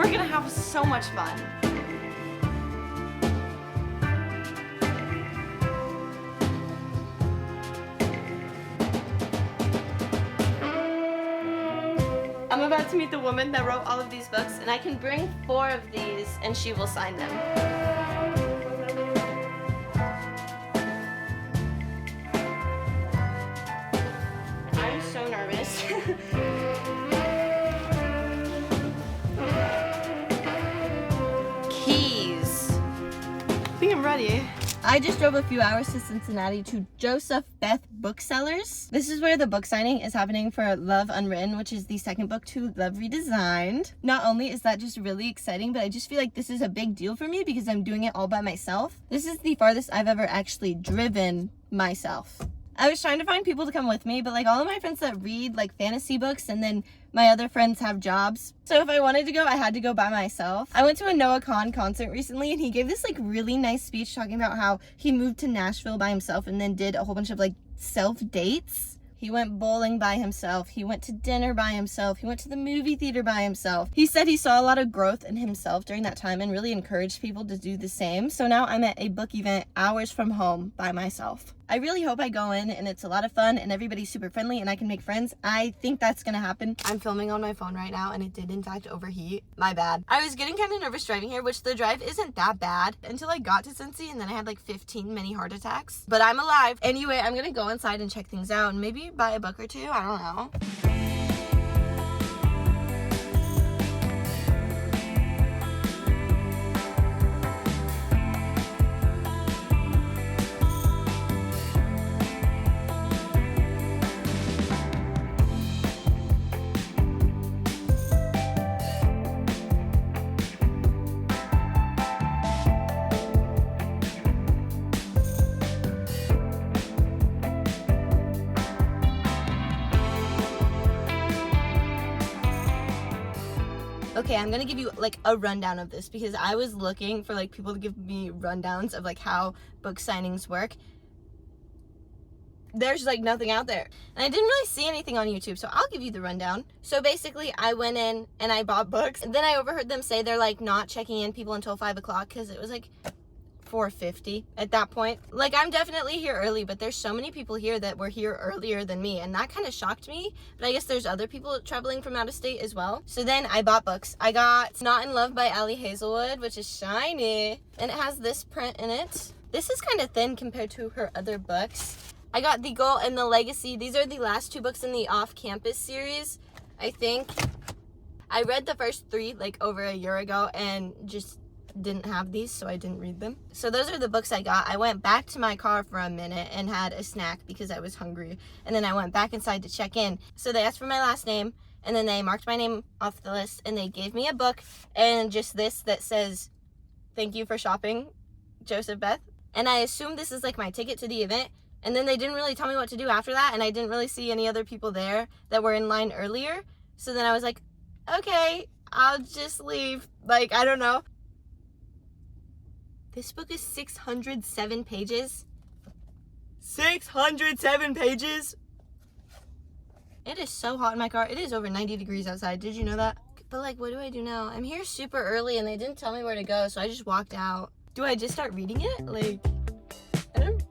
We're gonna have so much fun. I'm about to meet the woman that wrote all of these books, and I can bring 4 of these and she will sign them. I'm so nervous. Keys. I think I'm ready. I just drove a few hours to Cincinnati to Joseph Beth Booksellers. This is where the book signing is happening for Love Unwritten, which is the second book to Love Redesigned. Not only is that just really exciting, but I just feel like this is a big deal for me because I'm doing it all by myself. This is the farthest I've ever actually driven myself. I was trying to find people to come with me, but like all of my friends that read like fantasy books and then my other friends have jobs. So if I wanted to go, I had to go by myself. I went to a Noah Kahan concert recently and he gave this like really nice speech talking about how he moved to Nashville by himself and then did a whole bunch of like self dates. He went bowling by himself. He went to dinner by himself. He went to the movie theater by himself. He said he saw a lot of growth in himself during that time and really encouraged people to do the same. So now I'm at a book event hours from home by myself. I really hope I go in and it's a lot of fun and everybody's super friendly and I can make friends. I think that's gonna happen. I'm filming on my phone right now and it did in fact overheat. My bad. I was getting kind of nervous driving here, which the drive isn't that bad until I got to Cincy and then I had like 15 mini heart attacks. But I'm alive. Anyway, I'm gonna go inside and check things out and maybe buy a book or 2. I don't know. Okay, I'm gonna give you like a rundown of this because I was looking for like people to give me rundowns of like how book signings work. There's like nothing out there. And I didn't really see anything on YouTube, so I'll give you the rundown. So basically I went in and I bought books. And then I overheard them say they're like not checking in people until 5 o'clock because it was like 4:50 at that point. Like I'm definitely here early, but there's so many people here that were here earlier than me and that kind of shocked me. But I guess there's other people traveling from out of state as well. So then I bought books. I got Not in Love by Ali Hazelwood, which is shiny and it has this print in it. This is kind of thin compared to her other books. I got The Goal and The Legacy. These are the last 2 books in the off-campus series, I think. I read the first 3 like over a year ago and just didn't have these, so I didn't read them. So those are the books I got. I went back to my car for a minute and had a snack because I was hungry. And then I went back inside to check in. So they asked for my last name and then they marked my name off the list and they gave me a book and just this that says, "Thank you for shopping, Joseph Beth." And I assumed this is like my ticket to the event. And then they didn't really tell me what to do after that. And I didn't really see any other people there that were in line earlier. So then I was like, okay, I'll just leave. Like, I don't know. This book is 607 pages. 607 pages? It is so hot in my car. It is over 90 degrees outside. Did you know that? But like, what do I do now? I'm here super early and they didn't tell me where to go, so I just walked out. Do I just start reading it? Like, I don't know.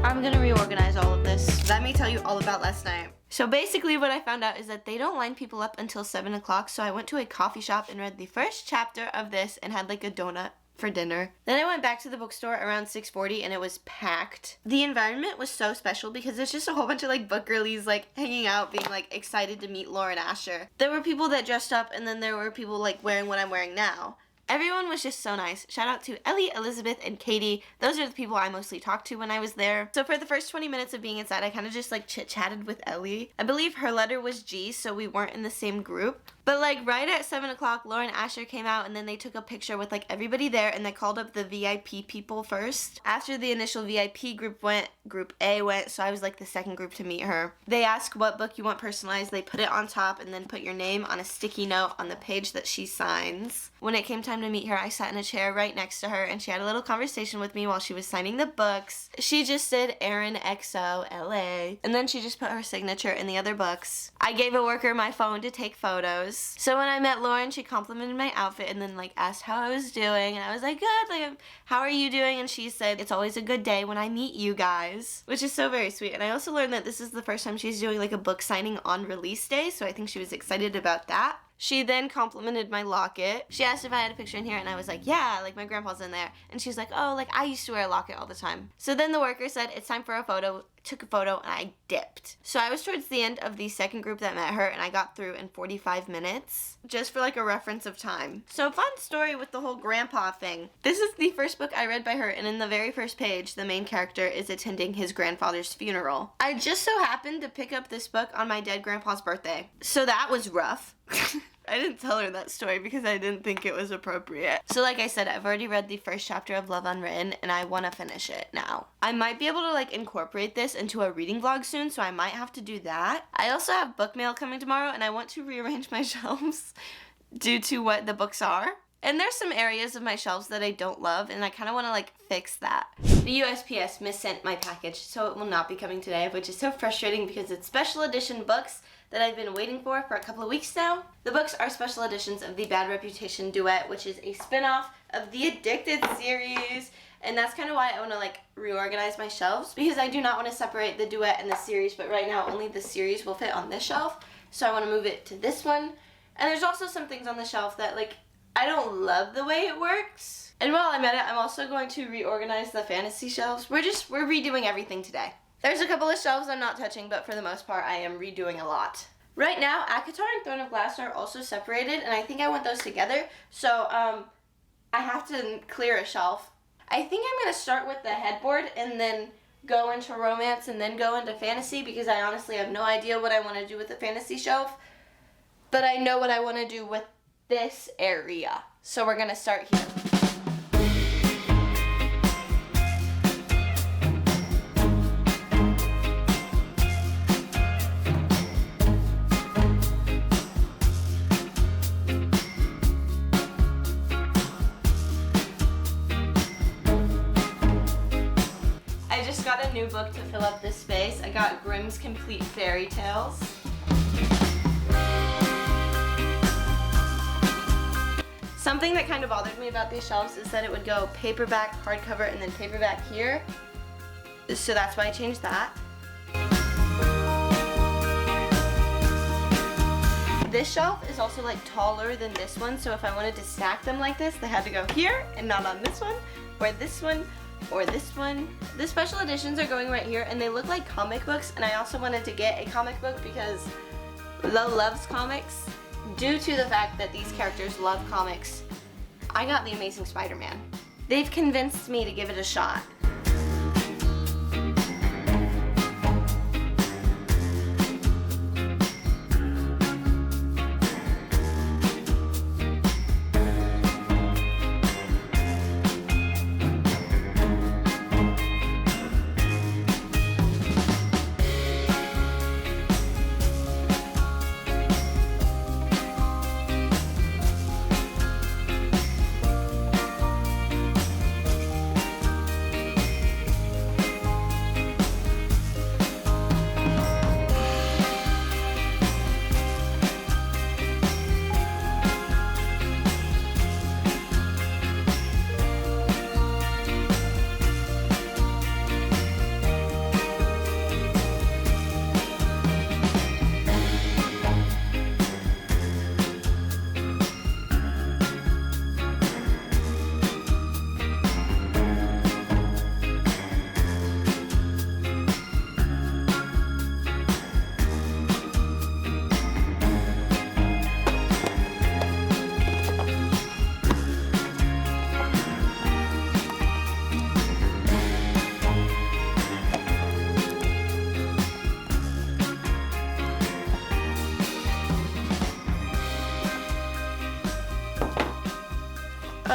I'm gonna reorganize all of this. Let me tell you all about last night. So basically what I found out is that they don't line people up until 7 o'clock, so I went to a coffee shop and read the first chapter of this and had like a donut for dinner. Then I went back to the bookstore around 6:40 and it was packed. The environment was so special because there's just a whole bunch of like book girlies like hanging out, being like excited to meet Lauren Asher. There were people that dressed up and then there were people like wearing what I'm wearing now. Everyone was just so nice. Shout out to Ellie, Elizabeth, and Katie. Those are the people I mostly talked to when I was there. So for the first 20 minutes of being inside, I kind of just like chit-chatted with Ellie. I believe her letter was G, so we weren't in the same group. But like right at 7 o'clock, Laura and Asher came out and then they took a picture with like everybody there and they called up the VIP people first. After the initial VIP group went, Group A went, so I was like the second group to meet her. They ask what book you want personalized, they put it on top and then put your name on a sticky note on the page that she signs. When it came time to meet her, I sat in a chair right next to her and she had a little conversation with me while she was signing the books. She just did Erin XO LA and then she just put her signature in the other books. I gave a worker my phone to take photos. So when I met Lauren, she complimented my outfit and then like asked how I was doing and I was like, good, like how are you doing? And she said, it's always a good day when I meet you guys, which is so very sweet. And I also learned that this is the first time she's doing like a book signing on release day, so I think she was excited about that. She then complimented my locket. She asked if I had a picture in here and I was like, yeah, like my grandpa's in there. And she's like, oh, like I used to wear a locket all the time. So then the worker said, it's time for a photo, took a photo, and I dipped. So I was towards the end of the second group that met her and I got through in 45 minutes, just for like a reference of time. So fun story with the whole grandpa thing. This is the first book I read by her and in the very first page, the main character is attending his grandfather's funeral. I just so happened to pick up this book on my dead grandpa's birthday. So that was rough. I didn't tell her that story because I didn't think it was appropriate. So like I said, I've already read the first chapter of Love Unwritten and I want to finish it now. I might be able to like incorporate this into a reading vlog soon, so I might have to do that. I also have book mail coming tomorrow and I want to rearrange my shelves due to what the books are. And there's some areas of my shelves that I don't love and I kind of want to like fix that. The USPS missent my package, so it will not be coming today, which is so frustrating because it's special edition books that I've been waiting for a couple of weeks now. The books are special editions of the Bad Reputation duet, which is a spin-off of the Addicted series. And that's kind of why I want to like reorganize my shelves, because I do not want to separate the duet and the series, but right now only the series will fit on this shelf. So I want to move it to this one. And there's also some things on the shelf that like I don't love the way it works. And while I'm at it, I'm also going to reorganize the fantasy shelves. We're redoing everything today. There's a couple of shelves I'm not touching, but for the most part, I am redoing a lot. Right now, Akatar and Throne of Glass are also separated, and I think I want those together. So, I have to clear a shelf. I think I'm going to start with the headboard and then go into romance and then go into fantasy, because I honestly have no idea what I want to do with the fantasy shelf. But I know what I want to do with this area. So we're going to start here. Got a new book to fill up this space. I got Grimm's Complete Fairy Tales. Something that kind of bothered me about these shelves is that it would go paperback, hardcover, and then paperback here. So that's why I changed that. This shelf is also like taller than this one, so if I wanted to stack them like this, they had to go here and not on this one, or this one, or this one. The special editions are going right here and they look like comic books, and I also wanted to get a comic book because Lo loves comics. Due to the fact that these characters love comics, I got The Amazing Spider-Man. They've convinced me to give it a shot.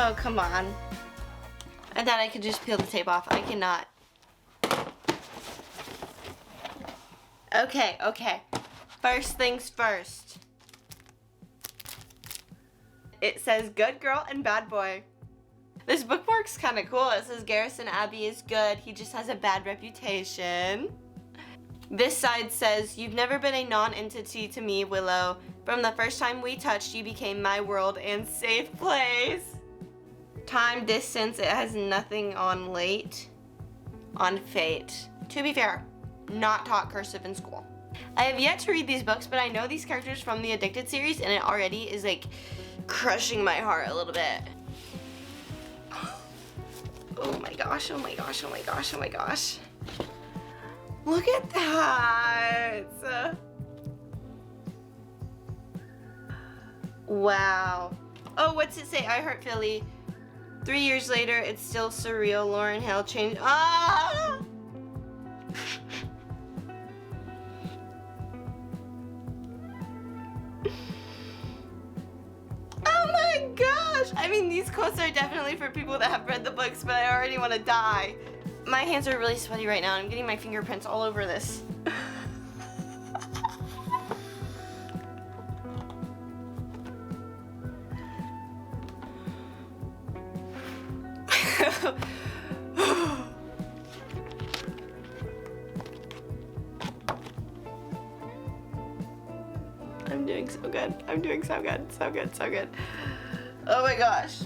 Oh, come on. I thought I could just peel the tape off. I cannot. Okay, okay. First things first. It says good girl and bad boy. This bookmark's kind of cool. It says Garrison Abbey is good. He just has a bad reputation. This side says, you've never been a non-entity to me, Willow. From the first time we touched, you became my world and safe place. Time, distance, it has nothing on late. On fate. To be fair, not taught cursive in school. I have yet to read these books, but I know these characters from the Addicted series, and it already is like crushing my heart a little bit. Oh my gosh, oh my gosh, oh my gosh, oh my gosh. Look at that. Wow. Oh, what's it say? I Heart Philly. 3 years later, it's still surreal. Lauren Hill changed. Ah! Oh my gosh! I mean, these quotes are definitely for people that have read the books, but I already want to die. My hands are really sweaty right now. I'm getting my fingerprints all over this. I'm doing so good. I'm doing so good. So good. So good. Oh my gosh.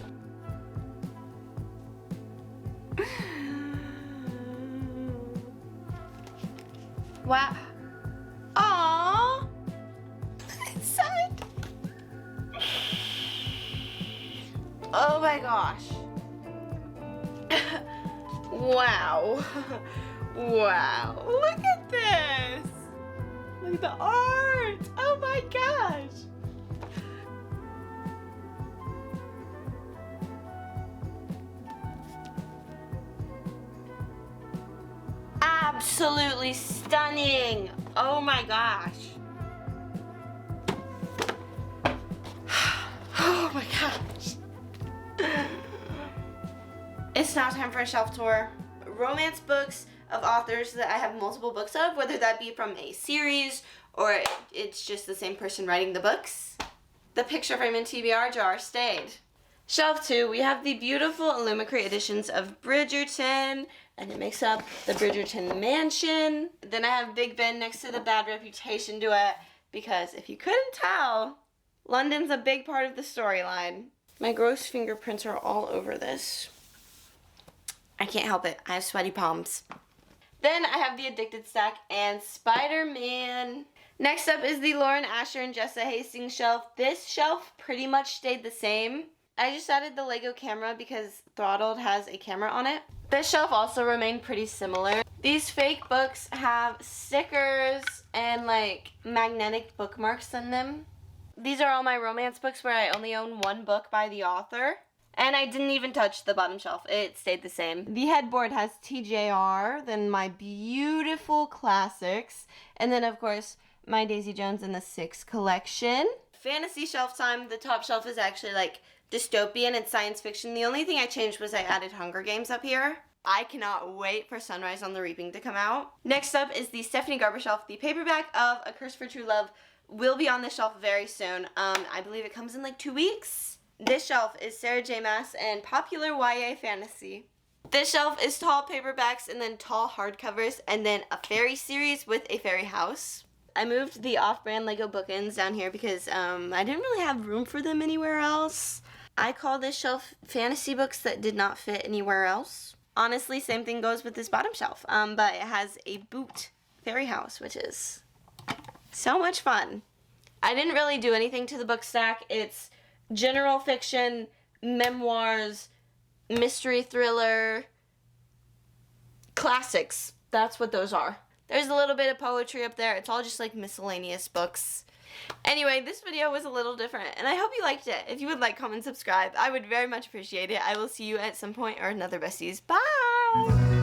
Wow. Aww. Inside. Oh my gosh. Wow. Wow. Look at this. Look at the art. Oh my gosh. Absolutely stunning. Oh my gosh. Oh my gosh. It's now time for a shelf tour. Romance books of authors that I have multiple books of, whether that be from a series or it's just the same person writing the books. The picture frame and TBR jar stayed. Shelf 2, we have the beautiful Illumicrate editions of Bridgerton, and it makes up the Bridgerton mansion. Then I have Big Ben next to the Bad Reputation duet, because if you couldn't tell, London's a big part of the storyline. My gross fingerprints are all over this. I can't help it. I have sweaty palms. Then I have the Addicted stack and Spider-Man. Next up is the Lauren Asher and Jessa Hastings shelf. This shelf pretty much stayed the same. I just added the Lego camera because Throttled has a camera on it. This shelf also remained pretty similar. These fake books have stickers and like magnetic bookmarks in them. These are all my romance books where I only own one book by the author. And I didn't even touch the bottom shelf. It stayed the same. The headboard has TJR, then my beautiful classics, and then of course my Daisy Jones and the Six collection. Fantasy shelf time. The top shelf is actually like dystopian and science fiction. The only thing I changed was I added Hunger Games up here. I cannot wait for Sunrise on the Reaping to come out. Next up is the Stephanie Garber shelf. The paperback of A Curse for True Love will be on this shelf very soon. I believe it comes in like 2 weeks. This shelf is Sarah J. Maas and popular YA fantasy. This shelf is tall paperbacks and then tall hardcovers and then a fairy series with a fairy house. I moved the off-brand Lego bookends down here because I didn't really have room for them anywhere else. I call this shelf fantasy books that did not fit anywhere else. Honestly, same thing goes with this bottom shelf, but it has a boot fairy house, which is so much fun. I didn't really do anything to the book stack. It's general fiction, memoirs, mystery thriller, classics. That's what those are. There's a little bit of poetry up there. It's all just like miscellaneous books. Anyway, this video was a little different, and I hope you liked it. If you would like, comment, subscribe, I would very much appreciate it. I will see you at some point or another, besties. Bye!